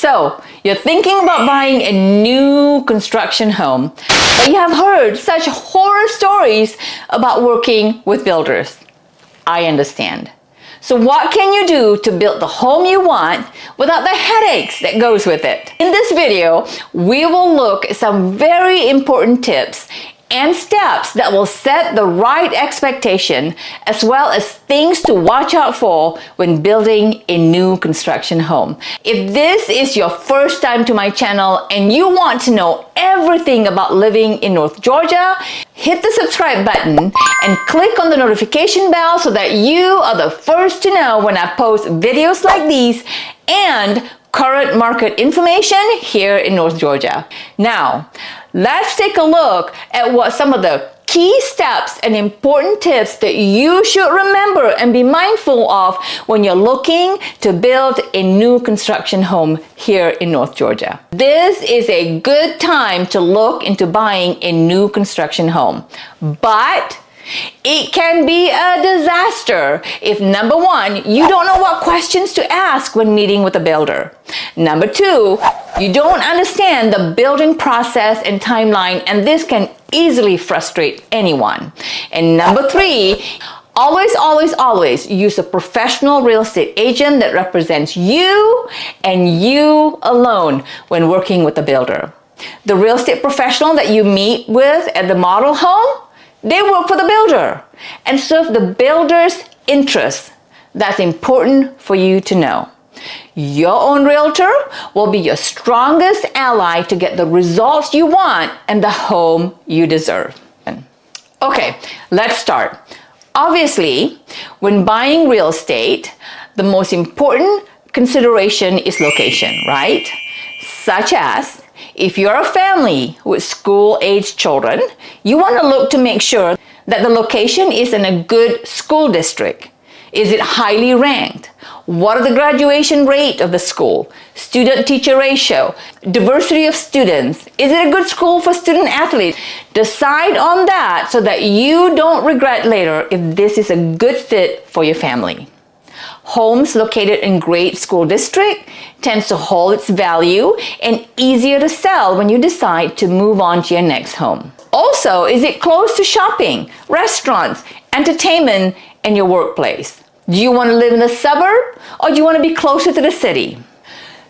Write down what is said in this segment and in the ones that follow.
So, you're thinking about buying a new construction home, but you have heard such horror stories about working with builders. I understand. So what can you do to build the home you want without the headaches that goes with it? In this video, we will look at some very important tips and steps that will set the right expectation, as well as things to watch out for when building a new construction home. If this is your first time to my channel and you want to know everything about living in North Georgia, hit the subscribe button and click on the notification bell so that you are the first to know when I post videos like these and current market information here in North Georgia. Now, let's take a look at what some of the key steps and important tips that you should remember and be mindful of when you're looking to build a new construction home here in North Georgia. This is a good time to look into buying a new construction home, but it can be a disaster if, number one, you don't know what questions to ask when meeting with a builder. Number two, you don't understand the building process and timeline, and this can easily frustrate anyone. And number three, always use a professional real estate agent that represents you and you alone when working with a builder. The real estate professional that you meet with at the model home, they work for the builder and serve the builder's interests. That's important for you to know. Your own realtor will be your strongest ally to get the results you want and the home you deserve. Okay, let's start. Obviously, when buying real estate, the most important consideration is location, right? Such as, if you're a family with school-aged children, you want to look to make sure that the location is in a good school district. Is it highly ranked? What are the graduation rate of the school? Student-teacher ratio? Diversity of students? Is it a good school for student athletes? Decide on that so that you don't regret later if this is a good fit for your family. Homes located in great school district tends to hold its value and easier to sell when you decide to move on to your next home. Also, is it close to shopping, restaurants, entertainment, and your workplace? Do you want to live in the suburb or do you want to be closer to the city?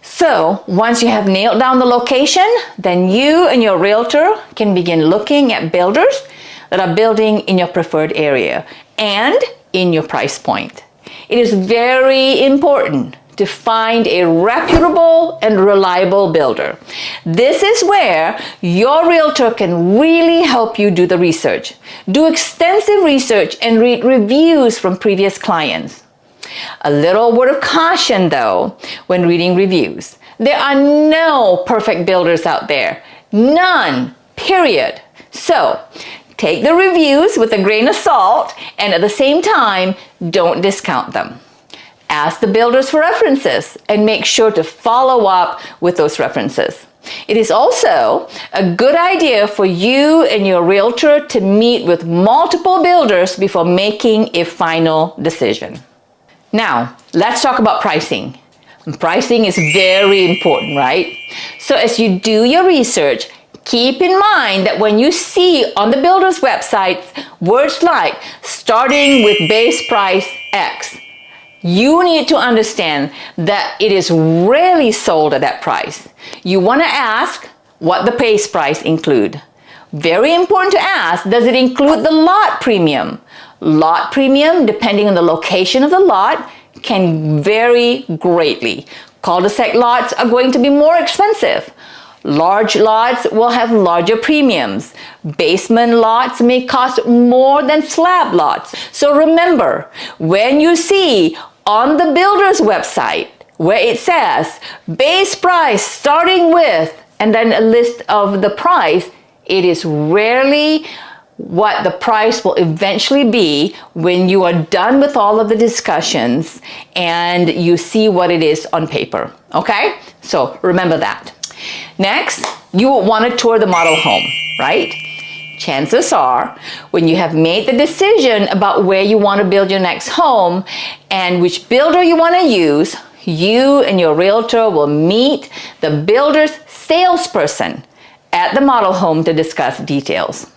So, once you have nailed down the location, then you and your realtor can begin looking at builders that are building in your preferred area and in your price point. It is very important to find a reputable and reliable builder. This is where your realtor can really help you do the research. Do extensive research and read reviews from previous clients. A little word of caution though, when reading reviews. There are no perfect builders out there. None, period. So, take the reviews with a grain of salt, and at the same time, don't discount them. Ask the builders for references and make sure to follow up with those references. It is also a good idea for you and your realtor to meet with multiple builders before making a final decision. Now, let's talk about pricing. Pricing is very important, right? So as you do your research, keep in mind that when you see on the builder's website words like starting with base price X, you need to understand that it is rarely sold at that price. You want to ask what the base price include. Very important to ask, does it include the lot premium? Lot premium, depending on the location of the lot, can vary greatly. Cul-de-sac lots are going to be more expensive. Large lots will have larger premiums. Basement lots may cost more than slab lots. So remember, when you see on the builder's website where it says base price starting with and then a list of the price, it is rarely what the price will eventually be when you are done with all of the discussions and you see what it is on paper. Okay? So remember that. Next, you will want to tour the model home, right? Chances are, when you have made the decision about where you want to build your next home and which builder you want to use, you and your realtor will meet the builder's salesperson at the model home to discuss details.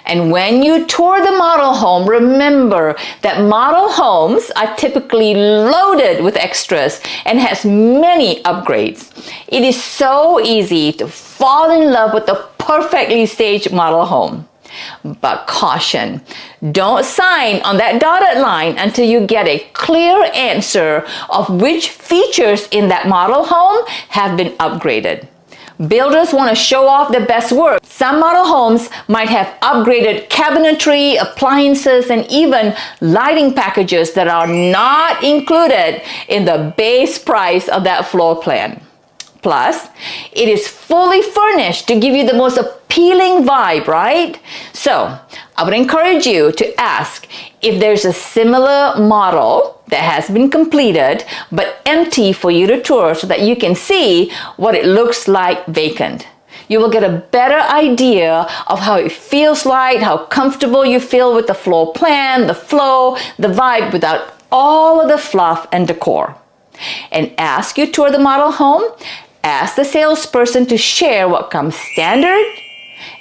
And when you tour the model home, remember that model homes are typically loaded with extras and has many upgrades. It is so easy to fall in love with the perfectly staged model home. But caution, don't sign on that dotted line until you get a clear answer of which features in that model home have been upgraded. Builders want to show off their best work. Some model homes might have upgraded cabinetry, appliances, and even lighting packages that are not included in the base price of that floor plan. Plus, it is fully furnished to give you the most appealing vibe, right? So, I would encourage you to ask if there's a similar model that has been completed but empty for you to tour so that you can see what it looks like vacant. You will get a better idea of how it feels like, how comfortable you feel with the floor plan, the flow, the vibe without all of the fluff and decor. And as you tour the model home, ask the salesperson to share what comes standard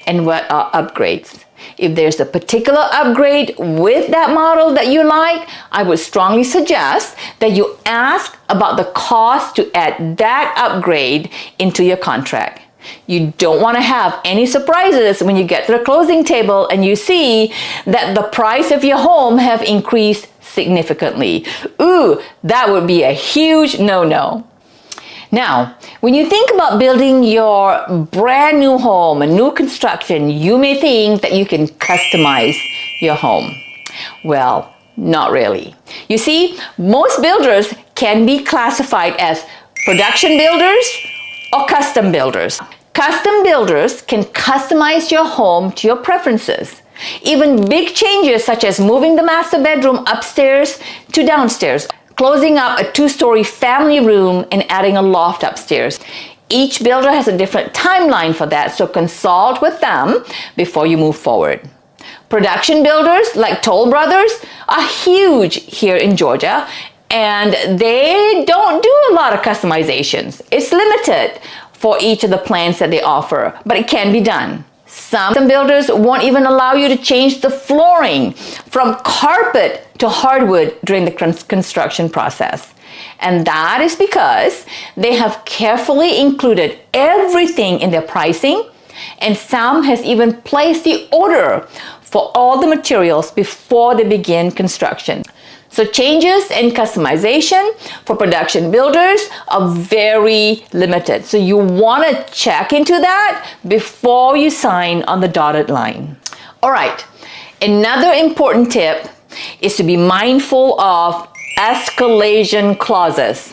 and what are upgrades. If there's a particular upgrade with that model that you like, I would strongly suggest that you ask about the cost to add that upgrade into your contract. You don't want to have any surprises when you get to the closing table and you see that the price of your home have increased significantly. Ooh, that would be a huge no-no. Now, when you think about building your brand new home, a new construction, you may think that you can customize your home. Well, not really. You see, most builders can be classified as production builders or custom builders. Custom builders can customize your home to your preferences. Even big changes such as moving the master bedroom upstairs to downstairs, closing up a two-story family room and adding a loft upstairs. Each builder has a different timeline for that, so consult with them before you move forward. Production builders like Toll Brothers are huge here in Georgia, and they don't do a lot of customizations. It's limited for each of the plans that they offer, but it can be done. Some builders won't even allow you to change the flooring from carpet to hardwood during the construction process. And that is because they have carefully included everything in their pricing, and some has even placed the order for all the materials before they begin construction. So changes and customization for production builders are very limited. So you want to check into that before you sign on the dotted line. All right, another important tip is to be mindful of escalation clauses.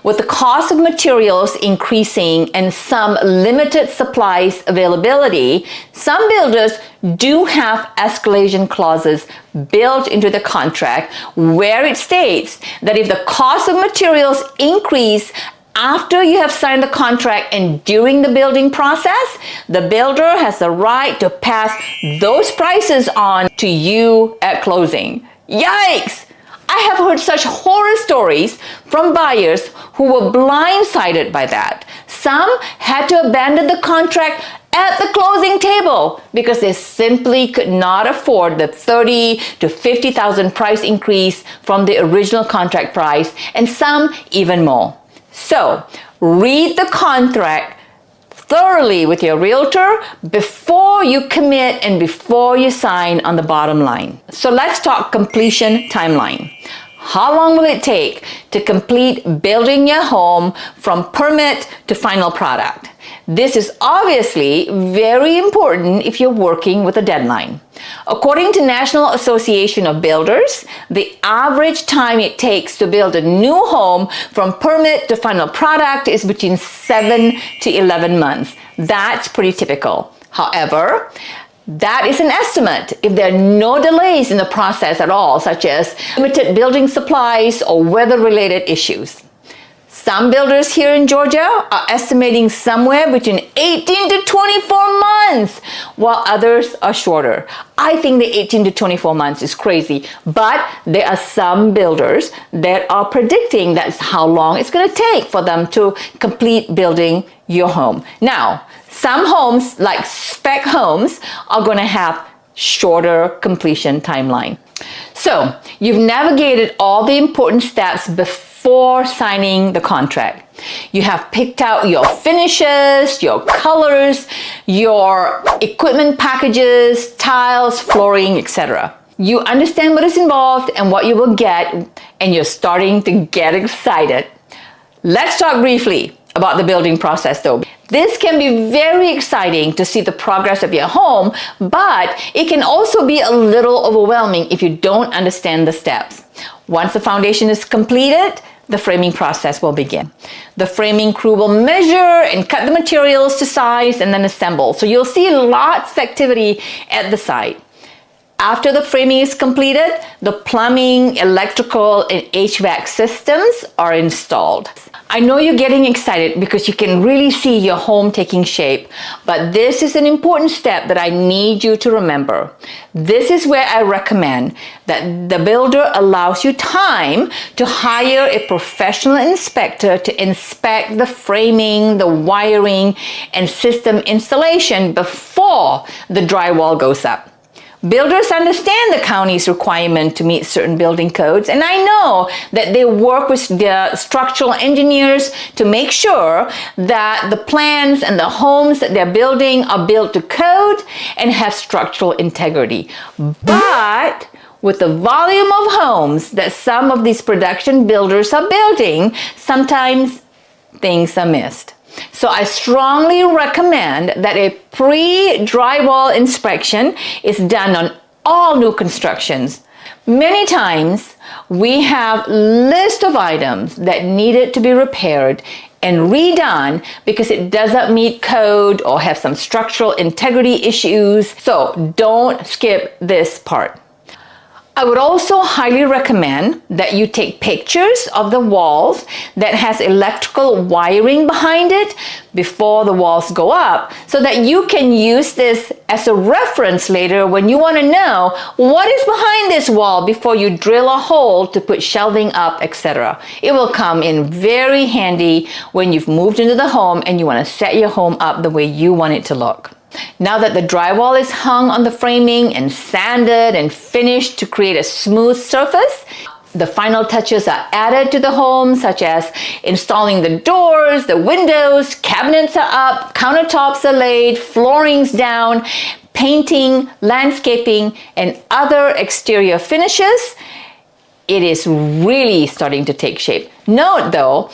With the cost of materials increasing and some limited supplies availability, some builders do have escalation clauses built into the contract where it states that if the cost of materials increase after you have signed the contract and during the building process, the builder has the right to pass those prices on to you at closing. Yikes! I have heard such horror stories from buyers who were blindsided by that. Some had to abandon the contract at the closing table because they simply could not afford the $30,000 to $50,000 price increase from the original contract price, and some even more. So, read the contract thoroughly with your realtor before you commit and before you sign on the bottom line. So let's talk completion timeline. How long will it take to complete building your home from permit to final product? This is obviously very important if you're working with a deadline. According to National Association of Builders, the average time it takes to build a new home from permit to final product is between 7 to 11 months. That's pretty typical. However, that is an estimate if there are no delays in the process at all, such as limited building supplies or weather-related issues. Some builders here in Georgia are estimating somewhere between 18 to 24 months, while others are shorter. I think the 18 to 24 months is crazy, but there are some builders that are predicting that's how long it's going to take for them to complete building your home. Now, some homes, like spec homes, are going to have shorter completion timeline. So, you've navigated all the important steps before signing the contract. You have picked out your finishes, your colors, your equipment packages, tiles, flooring, etc. You understand what is involved and what you will get, and you're starting to get excited. Let's talk briefly about the building process though. This can be very exciting to see the progress of your home, but it can also be a little overwhelming if you don't understand the steps. Once the foundation is completed, the framing process will begin. The framing crew will measure and cut the materials to size and then assemble. So you'll see lots of activity at the site. After the framing is completed, the plumbing, electrical, and HVAC systems are installed. I know you're getting excited because you can really see your home taking shape, but this is an important step that I need you to remember. This is where I recommend that the builder allows you time to hire a professional inspector to inspect the framing, the wiring, and system installation before the drywall goes up. Builders understand the county's requirement to meet certain building codes, and I know that they work with their structural engineers to make sure that the plans and the homes that they're building are built to code and have structural integrity. But with the volume of homes that some of these production builders are building, sometimes things are missed. So I strongly recommend that a pre-drywall inspection is done on all new constructions. Many times we have lists of items that needed to be repaired and redone because it doesn't meet code or have some structural integrity issues. So don't skip this part. I would also highly recommend that you take pictures of the walls that has electrical wiring behind it before the walls go up, so that you can use this as a reference later when you want to know what is behind this wall before you drill a hole to put shelving up, etc. It will come in very handy when you've moved into the home and you want to set your home up the way you want it to look. Now that the drywall is hung on the framing and sanded and finished to create a smooth surface, the final touches are added to the home, such as installing the doors, the windows, cabinets are up, countertops are laid, floorings down, painting, landscaping, and other exterior finishes. It is really starting to take shape. Note though,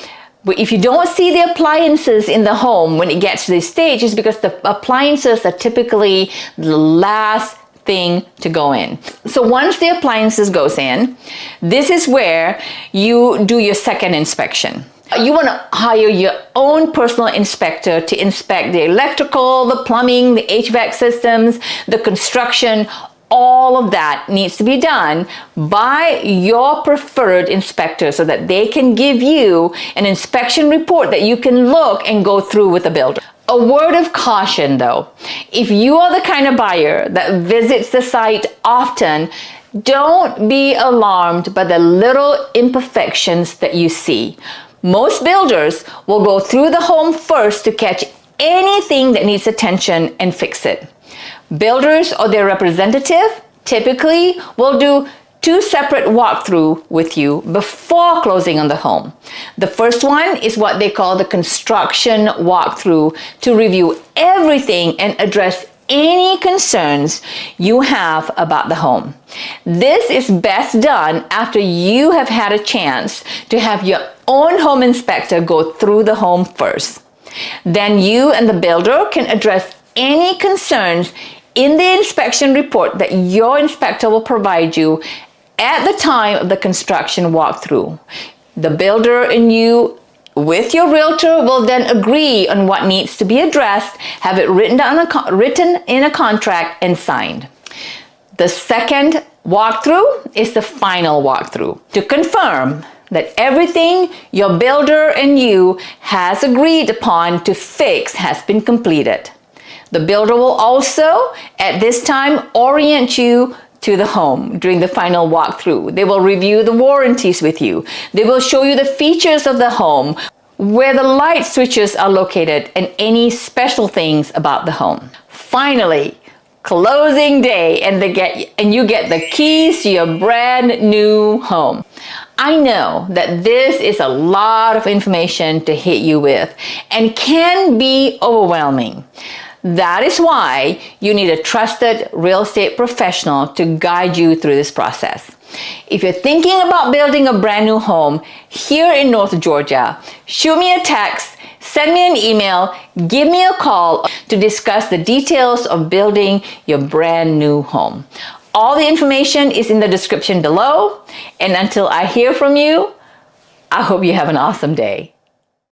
if you don't see the appliances in the home when it gets to this stage, it's because the appliances are typically the last thing to go in. So once the appliances goes in, this is where you do your second inspection. You want to hire your own personal inspector to inspect the electrical, the plumbing, the HVAC systems, the construction. All of that needs to be done by your preferred inspector so that they can give you an inspection report that you can look and go through with the builder. A word of caution though, if you are the kind of buyer that visits the site often, don't be alarmed by the little imperfections that you see. Most builders will go through the home first to catch anything that needs attention and fix it. Builders or their representative typically will do 2 separate walkthroughs with you before closing on the home. The first one is what they call the construction walkthrough, to review everything and address any concerns you have about the home. This is best done after you have had a chance to have your own home inspector go through the home first. Then you and the builder can address any concerns in the inspection report that your inspector will provide you at the time of the construction walkthrough. The builder and you with your realtor will then agree on what needs to be addressed, have it written in a contract and signed. The second walkthrough is the final walkthrough to confirm that everything your builder and you has agreed upon to fix has been completed. The builder will also, at this time, orient you to the home during the final walkthrough. They will review the warranties with you. They will show you the features of the home, where the light switches are located, and any special things about the home. Finally, closing day, and you get the keys to your brand new home. I know that this is a lot of information to hit you with and can be overwhelming. That is why you need a trusted real estate professional to guide you through this process. If you're thinking about building a brand new home here in North Georgia, shoot me a text, send me an email, give me a call to discuss the details of building your brand new home. All the information is in the description below. And until I hear from you, I hope you have an awesome day.